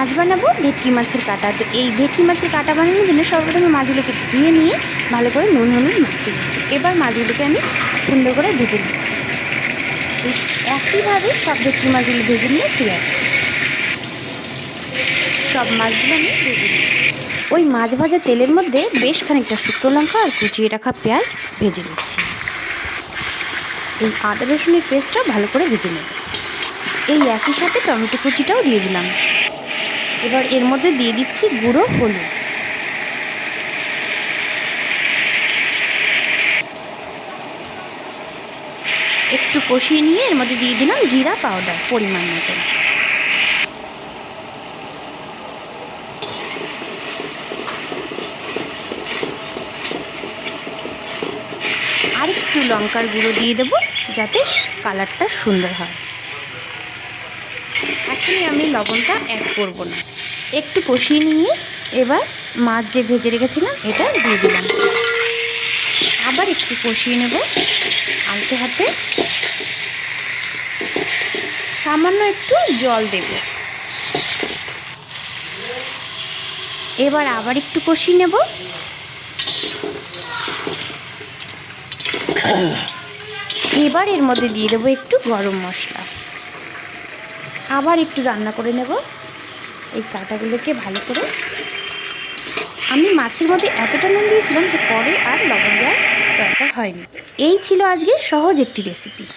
আজ বানাবো ভেটকি মাছের কাটা। তো এই ভেটকি মাছের কাটা বানানোর জন্য সর্বপ্রথমে মাছগুলোকে ধুয়ে নিয়ে ভালো করে নুন হলুদ মাখিয়ে দিচ্ছি। এবার মাছগুলোকে আমি সুন্দর করে ভেজে দিচ্ছি। এই একইভাবে সব ভেটকি মাছগুলো ভেজে নিয়ে ফিরে আসছি। সব মাছগুলো আমি ভেজে দিচ্ছি। ওই মাছ ভাজা তেলের মধ্যে বেশ খানিকটা শুকনো লঙ্কা আর কুচিয়ে রাখা পেঁয়াজ ভেজে নিচ্ছি। এই আদা রসুনের পেস্টটা ভালো করে ভেজে নেব। এই একই সাথে টমেটো কুচিটাও দিয়ে দিলাম। এবার এর মধ্যে দিয়ে দিচ্ছি গুঁড়ো হলুদ, একটু কষিয়ে নিয়ে এর মধ্যে দিয়ে দিলাম জিরা পাউডার পরিমাণ মতো। আর একটু লঙ্কার গুঁড়ো দিয়ে দেবো যাতে কালারটা সুন্দর হয়। এখনই আমি লবণটা অ্যাড করব না, একটু কষিয়ে নিয়ে এবার মাছ যে ভেজে রেখেছিলাম এটা দিয়ে দিলাম। আবার একটু কষিয়ে নেব আলতো হাতে, সামান্য একটু জল দেব। এবার আবার একটু কষিয়ে নেব। এবার এর মধ্যে দিয়ে দেবো একটু গরম মশলা। আবার একটু রান্না করে নেব এই কাঁটাগুলোকে ভালো করে। আমি মাছের মধ্যে এতটা নুন দিয়েছিলাম যে পরে আর লবণ দেওয়ার দরকার হয়নি। এই ছিল আজকে সহজ একটি রেসিপি।